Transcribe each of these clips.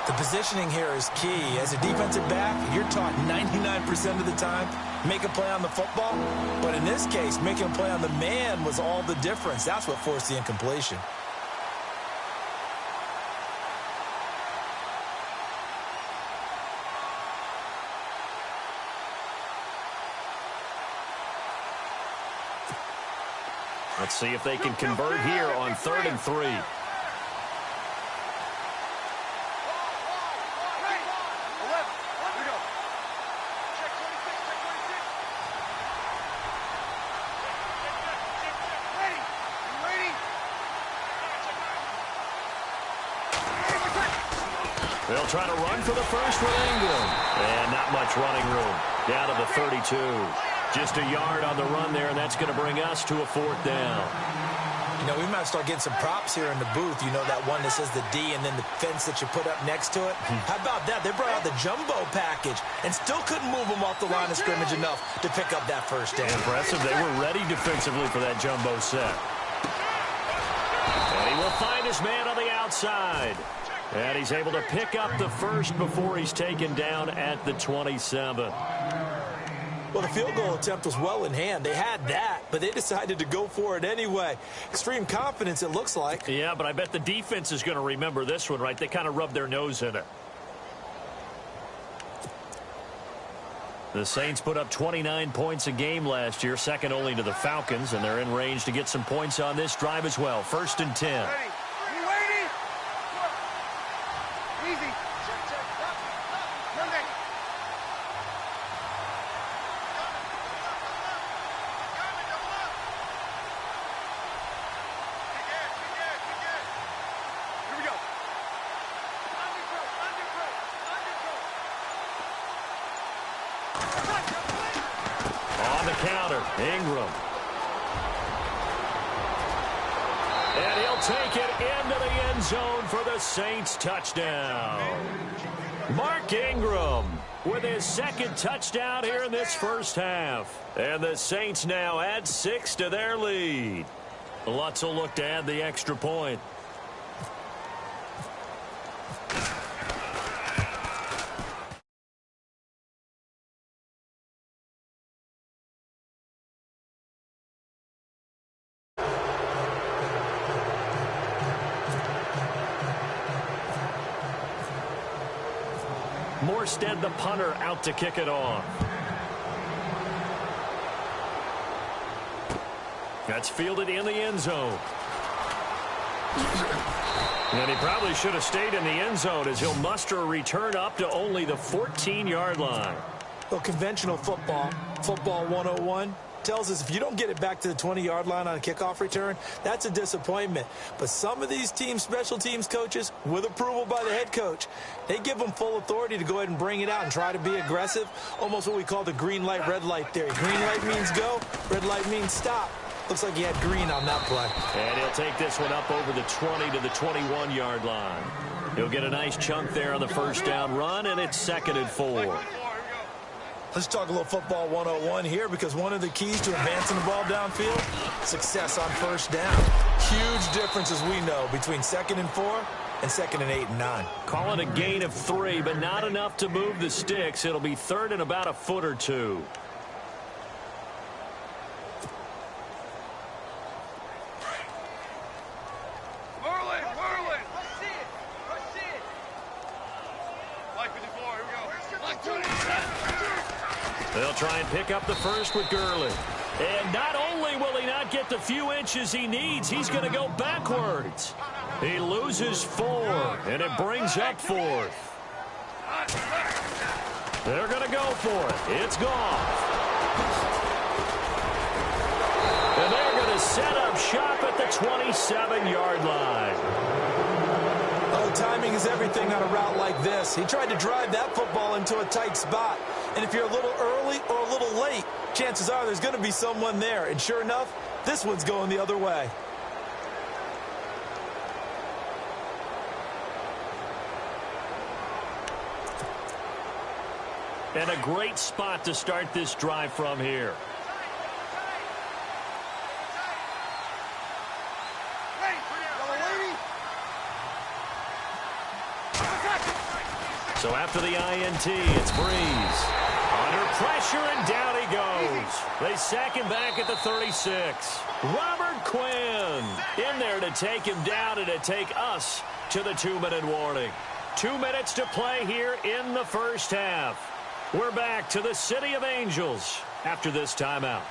The positioning here is key. As a defensive back, you're taught 99% of the time, make a play on the football. But in this case, making a play on the man was all the difference. That's what forced the incompletion. Let's see if they can convert here on 3rd and 3. They'll try to run for the first with Ingram. And not much running room. Down to the 32. Just a yard on the run there, and that's going to bring us to a 4th down. You know, we might start getting some props here in the booth. You know, that one that says the D and then the fence that you put up next to it? How about that? They brought out the jumbo package and still couldn't move them off the line of scrimmage enough to pick up that first down. Impressive. They were ready defensively for that jumbo set. And he will find his man on the outside. And he's able to pick up the first before he's taken down at the 27. Well, the field goal attempt was well in hand. They had that, but they decided to go for it anyway. Extreme confidence, it looks like. Yeah, but I bet the defense is going to remember this one, right? They kind of rubbed their nose in it. The Saints put up 29 points a game last year, second only to the Falcons, and they're in range to get some points on this drive as well. 1st and 10. On the counter, Ingram. And he'll take it into the end zone for the Saints touchdown. Mark Ingram with his 2nd touchdown here in this first half. And the Saints now add 6 to their lead. Lutz will look to add the extra point. Morstead, the punter, out to kick it off. That's fielded in the end zone. And he probably should have stayed in the end zone as he'll muster a return up to only the 14-yard line. Well, conventional football 101, tells us if you don't get it back to the 20-yard line on a kickoff return, that's a disappointment. But some of these teams, special teams coaches, with approval by the head coach, they give them full authority to go ahead and bring it out and try to be aggressive, almost what we call the green light, red light theory. Green light means go, red light means stop. Looks like he had green on that play. And he'll take this one up over the 20 to the 21-yard line. He'll get a nice chunk there on the first down run, and it's 2nd and 4. Let's talk a little football 101 here, because one of the keys to advancing the ball downfield, success on first down. Huge difference, as we know, between 2nd and 4 and 2nd and 8 and 9. Call it a gain of 3, but not enough to move the sticks. It'll be 3rd and about a foot or two. They'll try and pick up the first with Gurley. And not only will he not get the few inches he needs, he's going to go backwards. He loses 4, and it brings up 4th. They're going to go for it. It's gone. And they're going to set up shop at the 27-yard line. Oh, timing is everything on a route like this. He tried to drive that football into a tight spot. And if you're a little early or a little late, chances are there's going to be someone there. And sure enough, this one's going the other way. And a great spot to start this drive from here. So after the INT, it's Breeze. Under pressure, and down he goes. They sack him back at the 36. Robert Quinn in there to take him down and to take us to the 2-minute warning. 2 minutes to play here in the first half. We're back to the City of Angels after this timeout.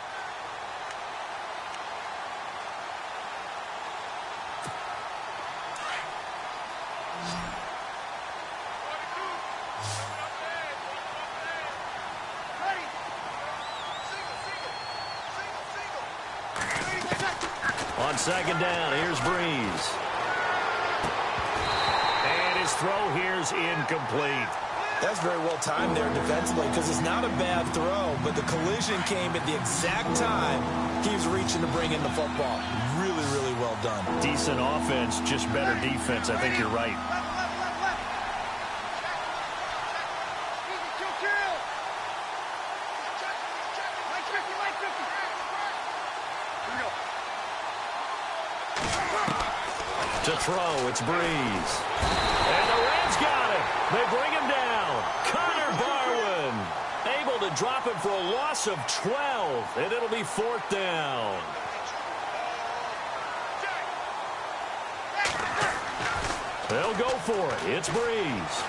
On second down, here's Breeze. And his throw here's incomplete. That's very well timed there defensively because it's not a bad throw, but the collision came at the exact time he was reaching to bring in the football. Really, really well done. Decent offense, just better defense. I think you're right. To throw, it's Breeze. And the Reds got it. They bring him down. Connor Barwin able to drop it for a loss of 12, and it'll be 4th down. They'll go for it. It's Breeze.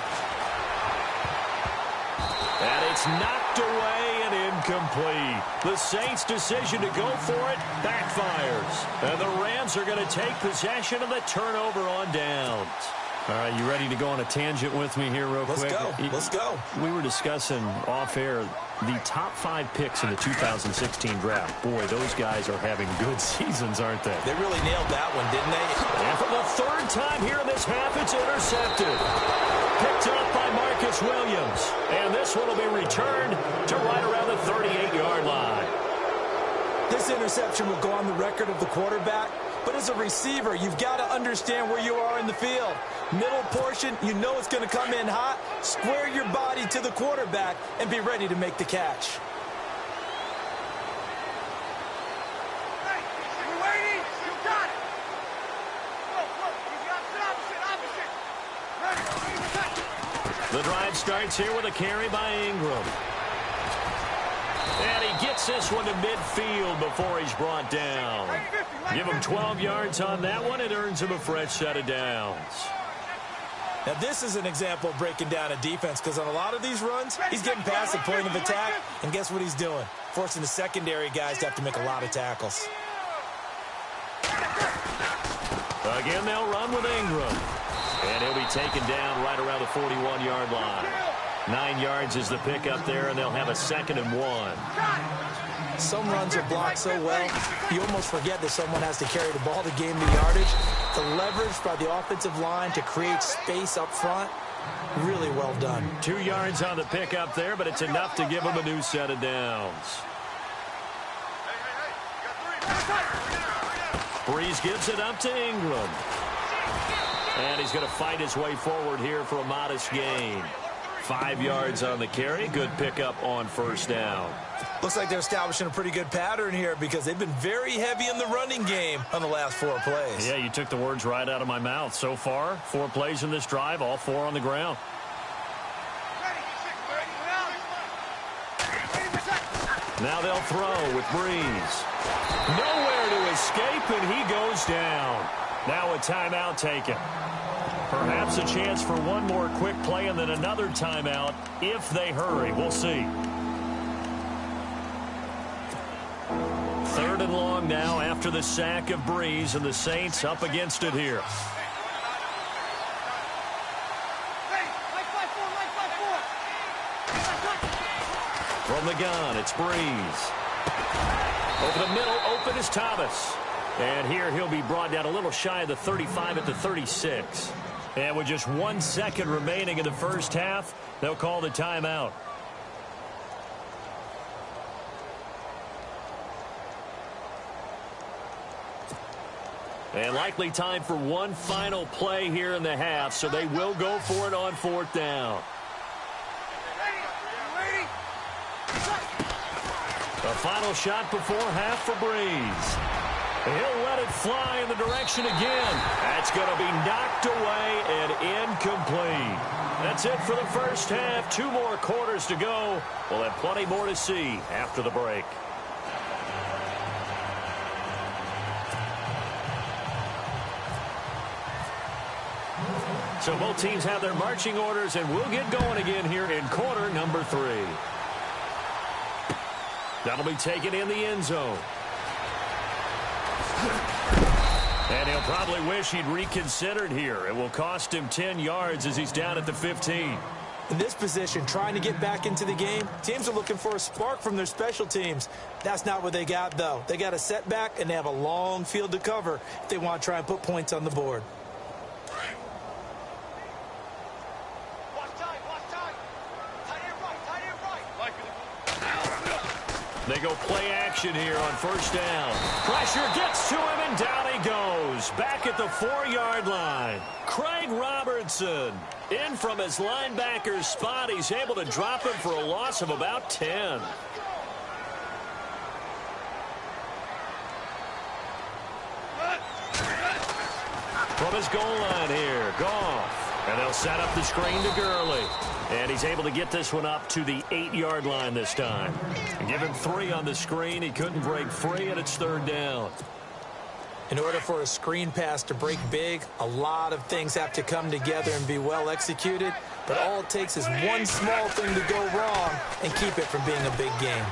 And it's knocked away and incomplete. The Saints' decision to go for it backfires. And the Rams are going to take possession of the turnover on downs. All right, you ready to go on a tangent with me here real quick? Let's go. We were discussing off air the top 5 picks in the 2016 draft. Boy, those guys are having good seasons, aren't they? They really nailed that one, didn't they? And for the 3rd time here in this half, it's intercepted. Picked up by Marcus Williams. And this one will be returned to right around the 38-yard line. This interception will go on the record of the quarterback, but as a receiver, you've got to understand where you are in the field. Middle portion, you know it's going to come in hot. Square your body to the quarterback and be ready to make the catch. The drive starts here with a carry by Ingram. And he gets this one to midfield before he's brought down. Give him 12 yards on that one. It earns him a fresh set of downs. Now, this is an example of breaking down a defense because on a lot of these runs, he's getting past the point of attack, and guess what he's doing? Forcing the secondary guys to have to make a lot of tackles. Again, they'll run with Ingram. And he'll be taken down right around the 41-yard line. 9 yards is the pickup there, and they'll have a 2nd and 1. Some runs are blocked so well, you almost forget that someone has to carry the ball to gain the yardage. The leverage by the offensive line to create space up front, really well done. 2 yards on the pickup there, but it's enough to give him a new set of downs. Breeze gives it up to Ingram. And he's going to fight his way forward here for a modest gain. 5 yards on the carry. Good pickup on 1st down. Looks like they're establishing a pretty good pattern here because they've been very heavy in the running game on the last 4 plays. Yeah, you took the words right out of my mouth. So far, 4 plays in this drive, all 4 on the ground. Now they'll throw with Breeze. Nowhere to escape, and he goes down. Now a timeout taken. Perhaps a chance for one more quick play and then another timeout if they hurry. We'll see. 3rd and long now after the sack of Breeze, and the Saints up against it here. From the gun, it's Breeze. Over the middle, open is Thomas. And here he'll be brought down a little shy of the 35 at the 36. And with just 1 second remaining in the first half, they'll call the timeout. And likely time for one final play here in the half, so they will go for it on 4th down. The final shot before half for Breeze. He'll let it fly in the direction again. That's going to be knocked away and incomplete. That's it for the first half. 2 more quarters to go. We'll have plenty more to see after the break. So both teams have their marching orders, and we'll get going again here in quarter number 3. That'll be taken in the end zone. And he'll probably wish he'd reconsidered here. It will cost him 10 yards as he's down at the 15. In this position, trying to get back into the game, teams are looking for a spark from their special teams. That's not what they got, though. They got a setback, and they have a long field to cover if they want to try and put points on the board. They go play action here on first down. Pressure gets to him, and down he goes. Back at the 4-yard line. Craig Robertson in from his linebacker's spot. He's able to drop him for a loss of about 10. From his goal line here, Goff. And they'll set up the screen to Gurley. And he's able to get this one up to the 8-yard line this time. And give him 3 on the screen. He couldn't break free, and it's 3rd down. In order for a screen pass to break big, a lot of things have to come together and be well executed. But all it takes is one small thing to go wrong and keep it from being a big game.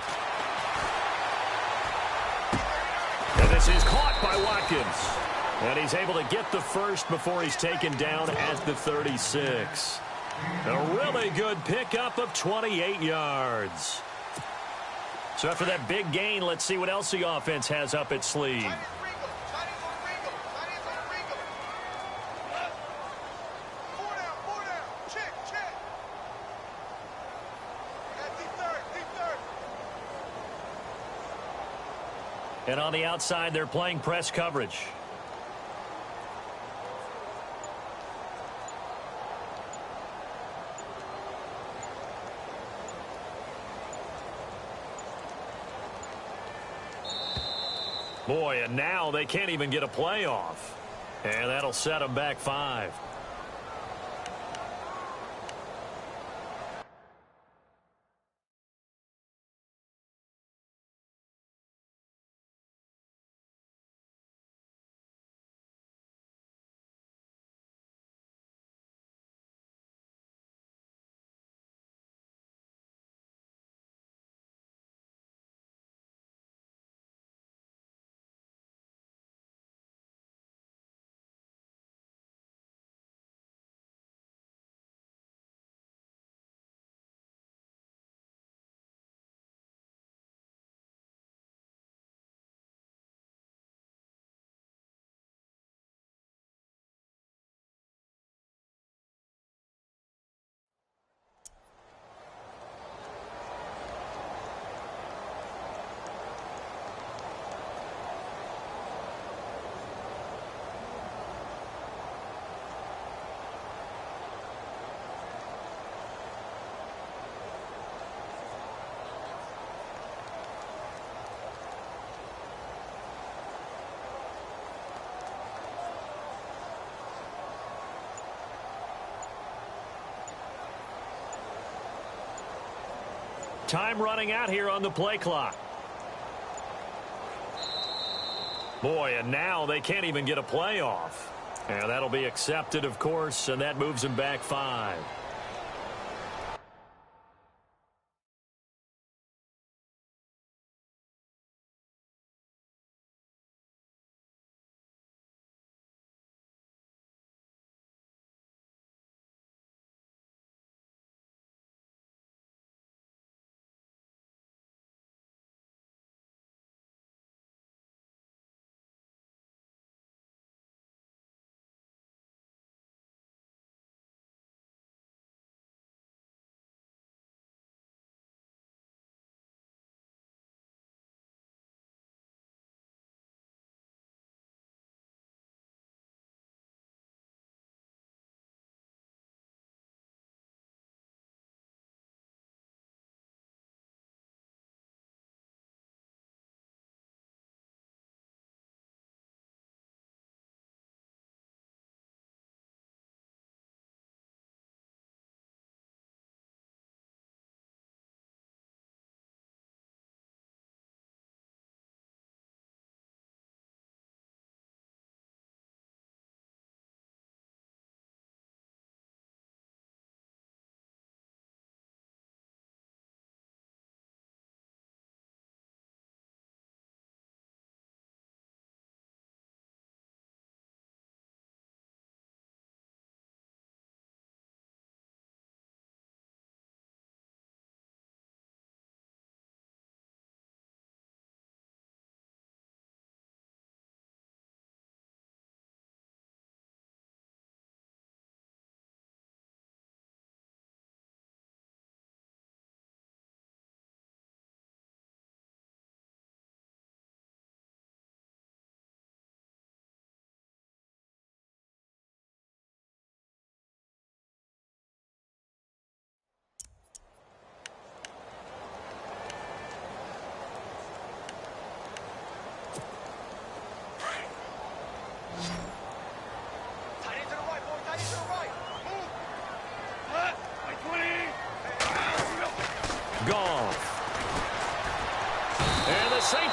And this is caught by Watkins. And he's able to get the first before he's taken down at the 36. A really good pickup of 28 yards. So after that big gain, let's see what else the offense has up its sleeve. And on the outside, they're playing press coverage. Boy, and now they can't even get a play off. And that'll set them back 5. Time running out here on the play clock. Boy, and now they can't even get a play off. And that'll be accepted, of course, and that moves them back 5.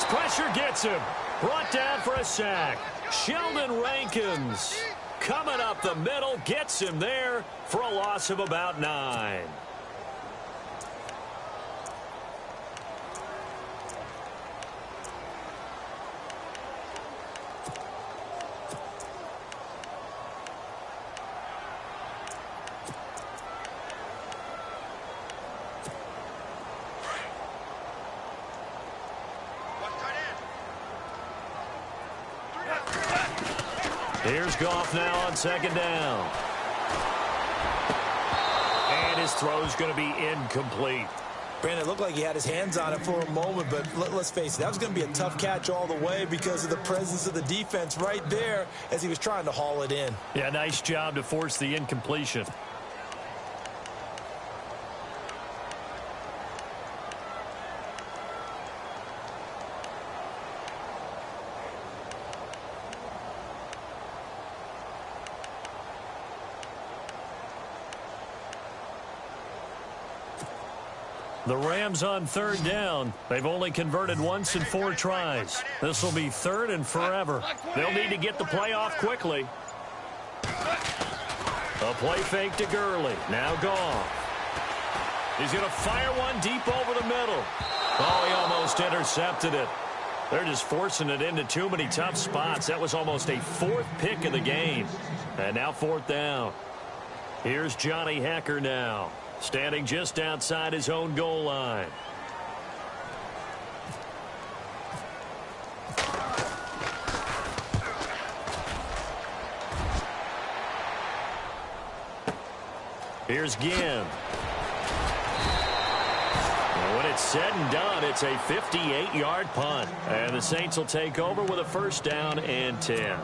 pressure gets him. Brought down for a sack. Sheldon Rankins coming up the middle, gets him there for a loss of about 9. Here's Goff now on second down. And his throw's going to be incomplete. Brandon, it looked like he had his hands on it for a moment, but let's face it, that was going to be a tough catch all the way because of the presence of the defense right there as he was trying to haul it in. Yeah, nice job to force the incompletion. The Rams on third down. They've only converted once in 4 tries. This will be third and forever. They'll need to get the play off quickly. A play fake to Gurley. Now Goff. He's going to fire one deep over the middle. Oh, he almost intercepted it. They're just forcing it into too many tough spots. That was almost a 4th pick of the game. And now 4th down. Here's Johnny Hecker now, standing just outside his own goal line. Here's Ginn. When it's said and done, it's a 58-yard punt. And the Saints will take over with a 1st down and 10.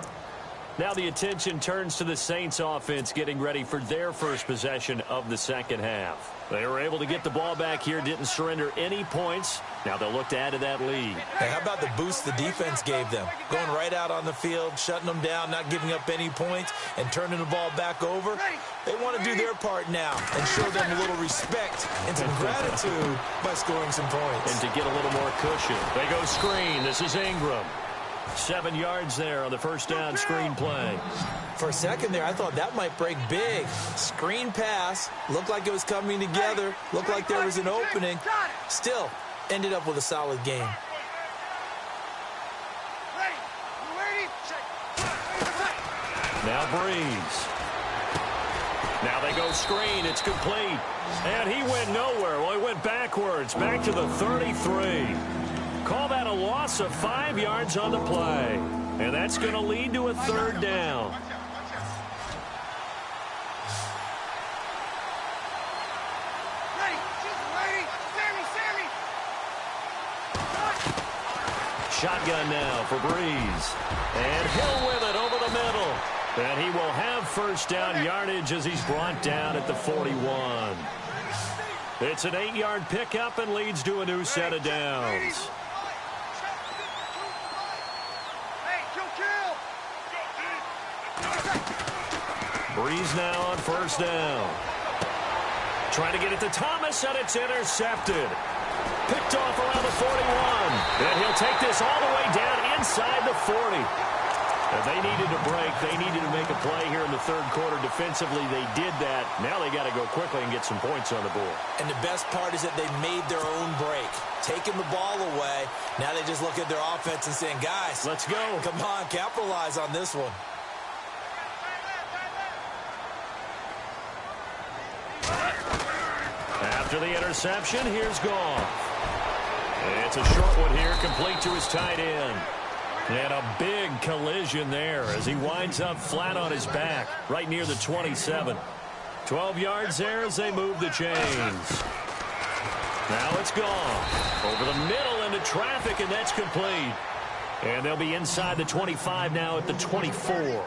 Now the attention turns to the Saints offense getting ready for their first possession of the second half. They were able to get the ball back here, didn't surrender any points. Now they'll look to add to that lead. Hey, how about the boost the defense gave them? Going right out on the field, shutting them down, not giving up any points, and turning the ball back over. They want to do their part now and show them a little respect and some gratitude by scoring some points. And to get a little more cushion. They go screen. This is Ingram. 7 yards there on the 1st down screen play. For a second there, I thought that might break big. Screen pass. Looked like it was coming together. Looked like there was an opening. Still, ended up with a solid game. Now Breeze. Now they go screen. It's complete. And he went nowhere. Well, he went backwards. Back to the 33. Call that a loss of 5 yards on the play. And that's going to lead to a 3rd down. Shotgun now for Breeze. And Hill with it over the middle. And he will have 1st down yardage as he's brought down at the 41. It's an 8-yard pickup and leads to a new set of downs. Breeze now on 1st down. Trying to get it to Thomas, and it's intercepted. Picked off around the 41. And he'll take this all the way down inside the 40. And they needed to break. They needed to make a play here in the 3rd quarter. Defensively, they did that. Now they got to go quickly and get some points on the board. And the best part is that they made their own break. Taking the ball away. Now they just look at their offense and saying, guys, let's go. Come on, capitalize on this one. After the interception, here's Goff. It's a short one here, complete to his tight end. And a big collision there as he winds up flat on his back, right near the 27. 12 yards there as they move the chains. Now it's Goff. Over the middle into traffic, and that's complete. And they'll be inside the 25 now at the 24.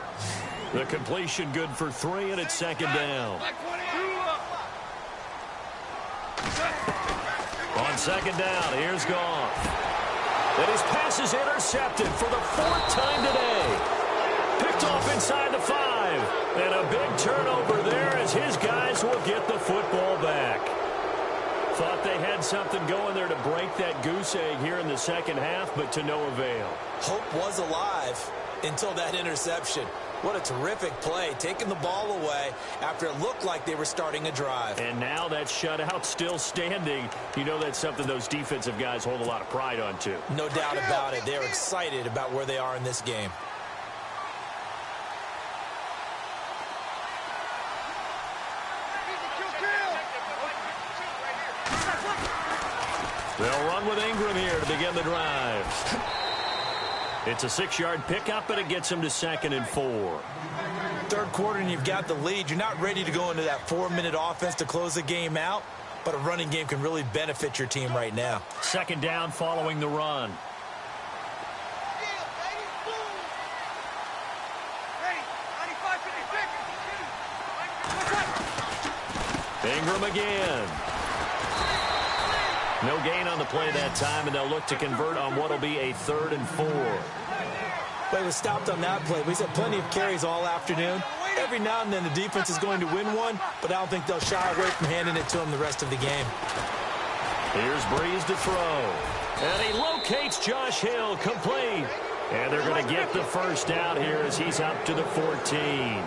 The completion good for 3, and it's 2nd down. On 2nd down, here's Goff. And his pass is intercepted for the 4th time today. Picked off inside the 5. And a big turnover there as his guys will get the football back. Thought they had something going there to break that goose egg here in the second half, but to no avail. Hope was alive until that interception. What a terrific play, taking the ball away after it looked like they were starting a drive. And now that shutout still standing. You know that's something those defensive guys hold a lot of pride on, too. No doubt about it. They're excited about where they are in this game. They'll run with Ingram here to begin the drive. It's a 6-yard pickup, and it gets him to 2nd and 4. Third quarter, and you've got the lead. You're not ready to go into that 4-minute offense to close the game out, but a running game can really benefit your team right now. 2nd down following the run. Ingram again. No gain on the play that time, and they'll look to convert on what will be a 3rd and 4. Play was stopped on that play. We've had plenty of carries all afternoon. Every now and then the defense is going to win one, but I don't think they'll shy away from handing it to him the rest of the game. Here's Breeze to throw. And he locates Josh Hill, complete. And they're going to get the first down here as he's up to the 14.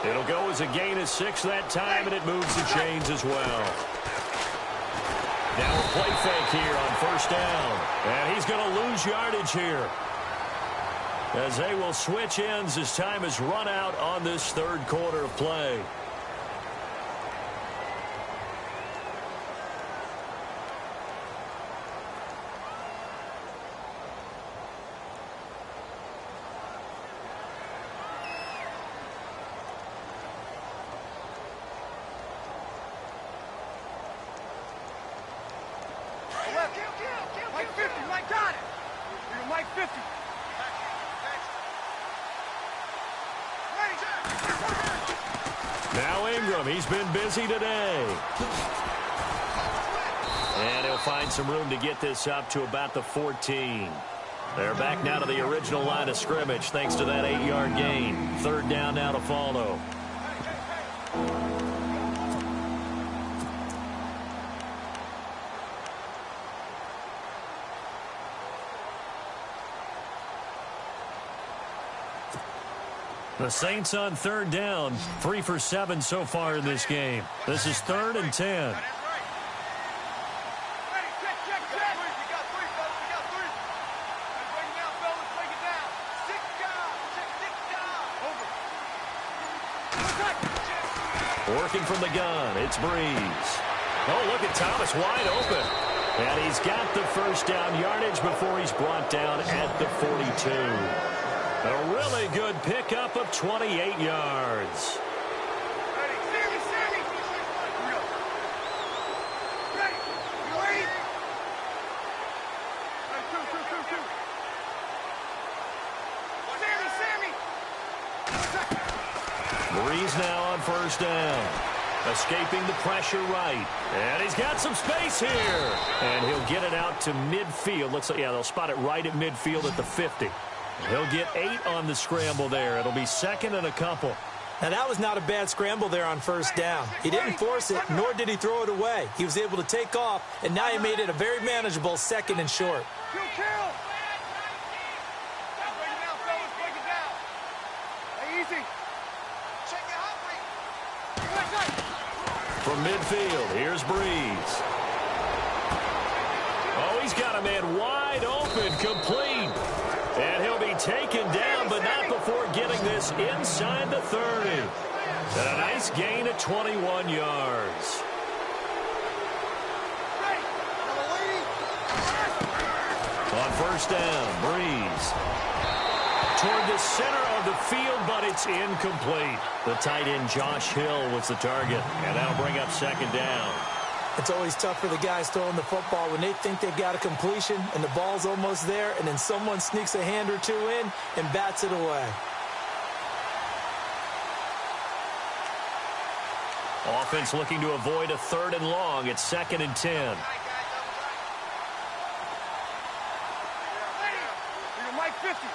It'll go as a gain of 6 that time, and it moves the chains as well. Now a play fake here on 1st down. And he's going to lose yardage here, as they will switch ends as time has run out on this 3rd quarter of play. Mike 50, Mike got it. You're Mike 50. Now Ingram, he's been busy today. And he'll find some room to get this up to about the 14. They're back now to the original line of scrimmage thanks to that 8-yard gain. 3rd down now to follow. The Saints on 3rd down, 3 for 7 so far in this game. This is 3rd and 10. Working from the gun, it's Breeze. Oh, look at Thomas wide open. And he's got the first down yardage before he's brought down at the 42. A really good pickup of 28 yards. Breeze now on 1st down. Escaping the pressure right. And he's got some space here. And he'll get it out to midfield. Looks like, yeah, they'll spot it right at midfield at the 50. He'll get 8 on the scramble there. It'll be 2nd and a couple. Now, that was not a bad scramble there on 1st down. He didn't force it, nor did he throw it away. He was able to take off, and now he made it a very manageable 2nd and short. From midfield, here's Breeze. Oh, he's got a man wide open, complete. And he'll be taken down, but not before getting this inside the 30. And a nice gain of 21 yards. On 1st down, Breeze. Toward the center of the field, but it's incomplete. The tight end, Josh Hill, was the target, and that'll bring up 2nd down. It's always tough for the guys throwing the football when they think they've got a completion and the ball's almost there, and then someone sneaks a hand or 2 in and bats it away. Offense looking to avoid a 3rd and long. It's 2nd and 10. Mike 50.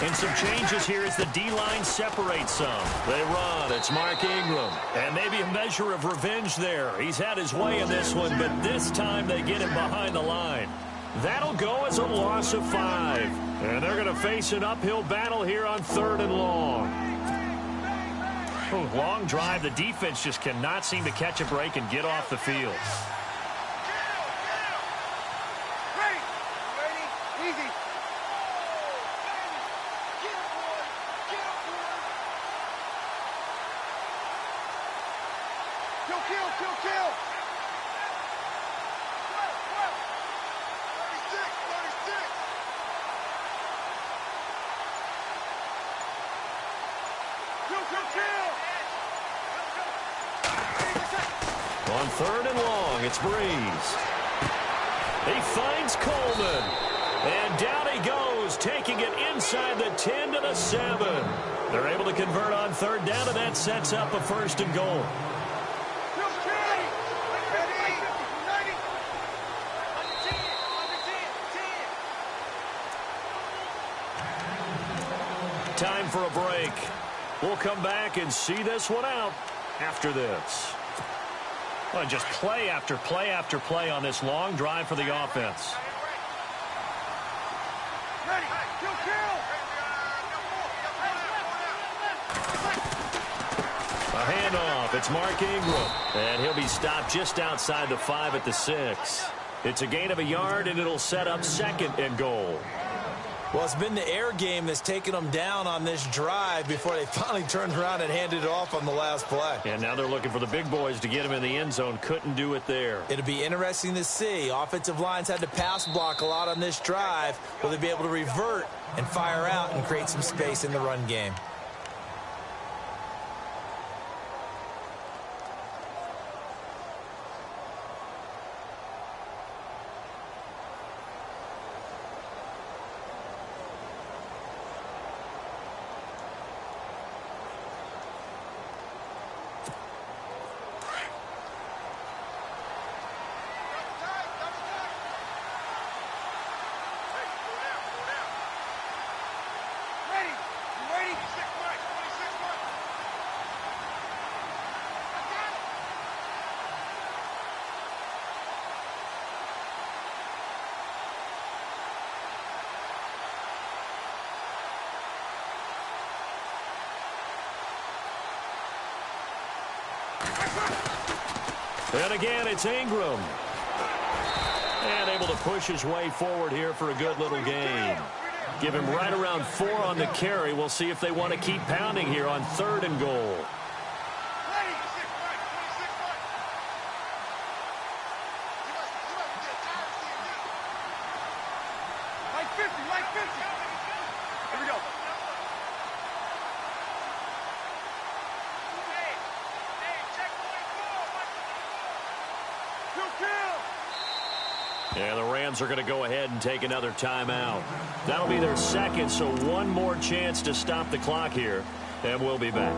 And some changes here as the D-line separates some. They run. It's Mark Ingram. And maybe a measure of revenge there. He's had his way in this one, but this time they get him behind the line. That'll go as a loss of 5. And they're going to face an uphill battle here on 3rd and long. Long drive. The defense just cannot seem to catch a break and get off the field. Easy. Kill. 36. On 3rd and long, it's Breeze. He finds Coleman. And down he goes, taking it inside the 10 to the 7. They're able to convert on 3rd down, and that sets up a 1st and goal. Time for a break. We'll come back and see this one out after this. Well, just play after play after play on this long drive for the offense. Ready. Kill. A handoff. It's Mark Ingram. And he'll be stopped just outside the 5 at the 6. It's a gain of a yard, and it'll set up 2nd and goal. Well, it's been the air game that's taken them down on this drive before they finally turned around and handed it off on the last play. And now they're looking for the big boys to get him in the end zone. Couldn't do it there. It'll be interesting to see. Offensive lines had to pass block a lot on this drive. Will they be able to revert and fire out and create some space in the run game? And again, it's Ingram. And able to push his way forward here for a good little gain. Give him right around 4 on the carry. We'll see if they want to keep pounding here on 3rd and goal. Like 50. Here we go. And the Rams are going to go ahead and take another timeout. That'll be their 2nd, so one more chance to stop the clock here, and we'll be back.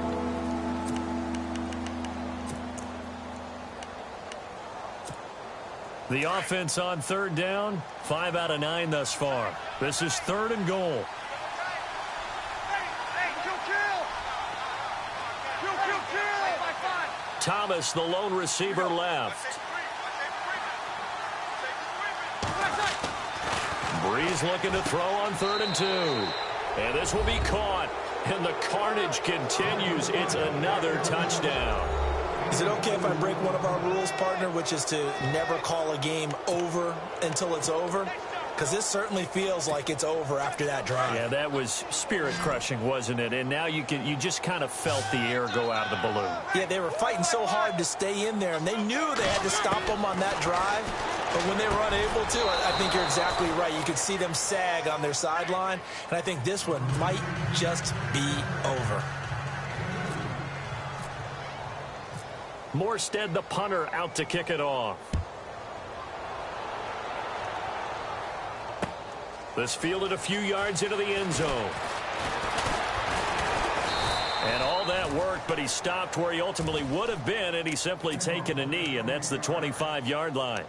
The offense on 3rd down, 5 out of 9 thus far. This is 3rd and goal. Thomas, the lone receiver, left. Breeze looking to throw on 3rd and 2. And this will be caught. And the carnage continues. It's another touchdown. Is it okay if I break one of our rules, partner, which is to never call a game over until it's over? Because this certainly feels like it's over after that drive. Yeah, that was spirit-crushing, wasn't it? And now you just kind of felt the air go out of the balloon. Yeah, they were fighting so hard to stay in there, and they knew they had to stop them on that drive. But when they were unable to, I think you're exactly right. You could see them sag on their sideline, and I think this one might just be over. Morstead, the punter, out to kick it off. This fielded a few yards into the end zone. And all that worked, but he stopped where he ultimately would have been, and he's simply taken a knee, and that's the 25-yard line.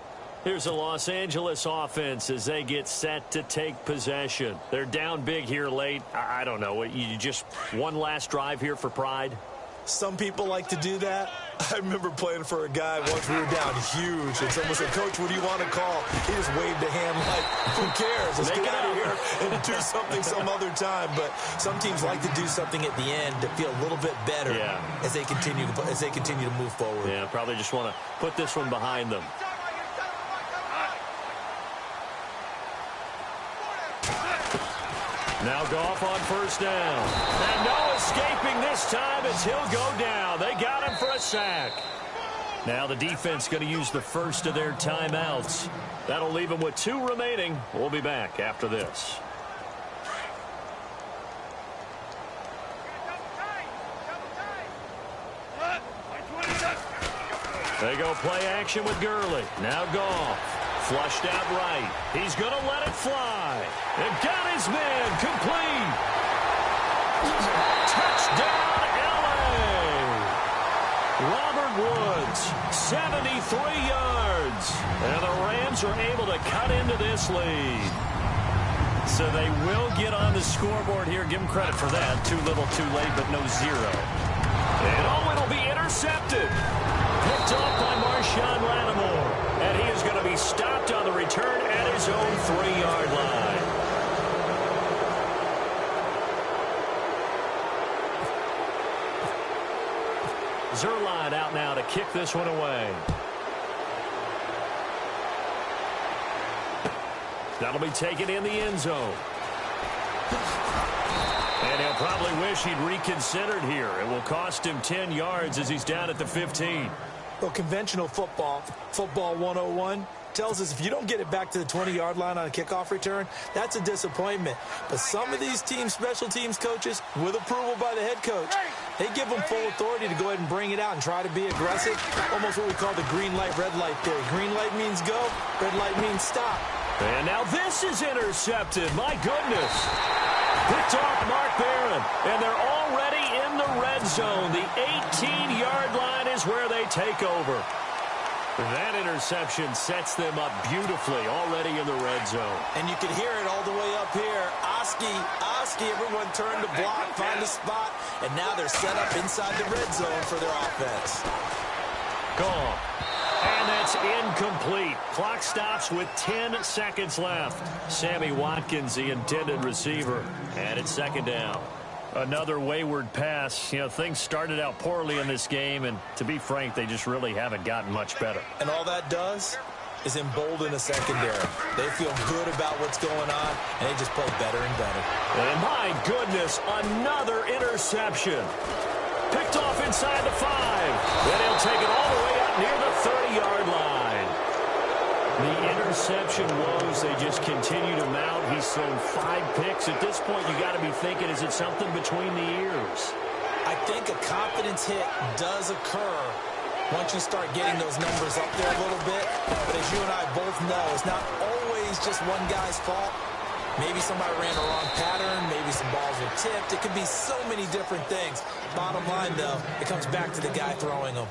Here's the Los Angeles offense as they get set to take possession. They're down big here late. I don't know. You just one last drive here for pride? Some people like to do that. I remember playing for a guy once we were down huge, and someone said, "Coach, what do you want to call?" He just waved a hand like, who cares? Let's get out of here and do something some other time. But some teams like to do something at the end to feel a little bit better as they continue to move forward. Yeah, probably just want to put this one behind them. Now Goff on first down. And no escaping this time as he'll go down. They got him for a sack. Now the defense going to use the first of their timeouts. That'll leave them with 2 remaining. We'll be back after this. They go play action with Gurley. Now Goff. Flushed out right. He's going to let it fly. And got his man complete. Touchdown, L.A. Robert Woods, 73 yards. And the Rams are able to cut into this lead. So they will get on the scoreboard here. Give them credit for that. Too little, too late, but no zero. And it'll be intercepted. Picked off by Marshawn Lattimore. And he is going to be stopped on the return at his own 3-yard line. Zerline out now to kick this one away. That'll be taken in the end zone. And he'll probably wish he'd reconsidered here. It will cost him 10 yards as he's down at the 15. Well, conventional football 101, tells us if you don't get it back to the 20-yard line on a kickoff return, that's a disappointment. But some of these teams, special teams coaches, with approval by the head coach, they give them full authority to go ahead and bring it out and try to be aggressive. Almost what we call the green light, red light theory. Green light means go, red light means stop. And now this is intercepted. My goodness. Picked off Mark Barron. And they're already in the red zone. The 18-yard line is where they take over. That interception sets them up beautifully already in the red zone. And you can hear it all the way up here. Oski, everyone turned to block, find a spot, and now they're set up inside the red zone for their offense. Gone. And that's incomplete. Clock stops with 10 seconds left. Sammy Watkins, the intended receiver. And it's second down. Another wayward pass. You know, things started out poorly in this game, and to be frank, they just really haven't gotten much better. And all that does is embolden a secondary. They feel good about what's going on, and they just play better and better. And my goodness, another interception. Picked off inside the 5. Then he'll take it all the way up near the 30-yard line. The interception woes, they just continue to mount. He's thrown 5 picks. At this point, you got to be thinking, is it something between the ears? I think a confidence hit does occur once you start getting those numbers up there a little bit. But as you and I both know, it's not always just one guy's fault. Maybe somebody ran the wrong pattern. Maybe some balls were tipped. It could be so many different things. Bottom line, though, it comes back to the guy throwing them.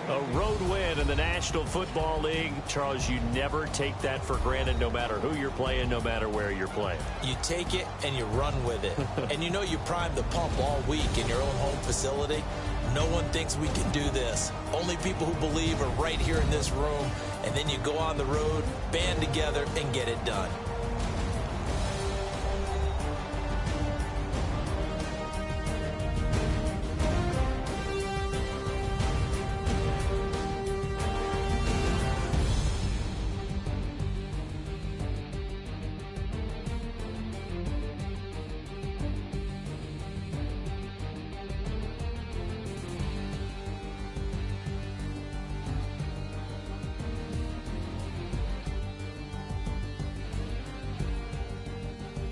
A road win in the National Football League. Charles, you never take that for granted no matter who you're playing, no matter where you're playing. You take it and you run with it. And you know you primed the pump all week in your own home facility. No one thinks we can do this. Only people who believe are right here in this room. And then you go on the road, band together, and get it done.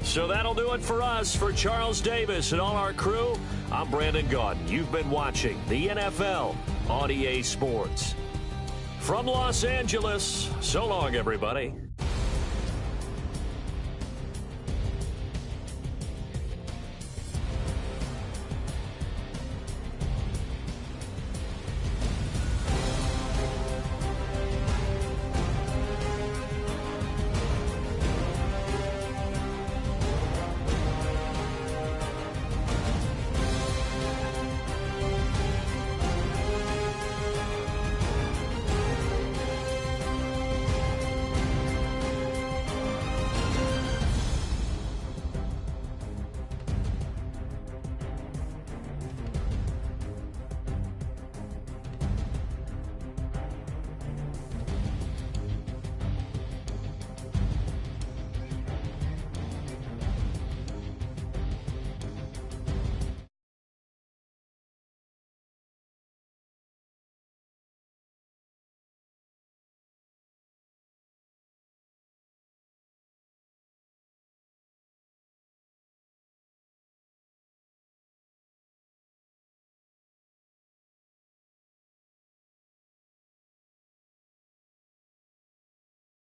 So that'll do it for us. For Charles Davis and all our crew, I'm Brandon Gaudin. You've been watching the NFL on EA Sports. From Los Angeles, so long, everybody.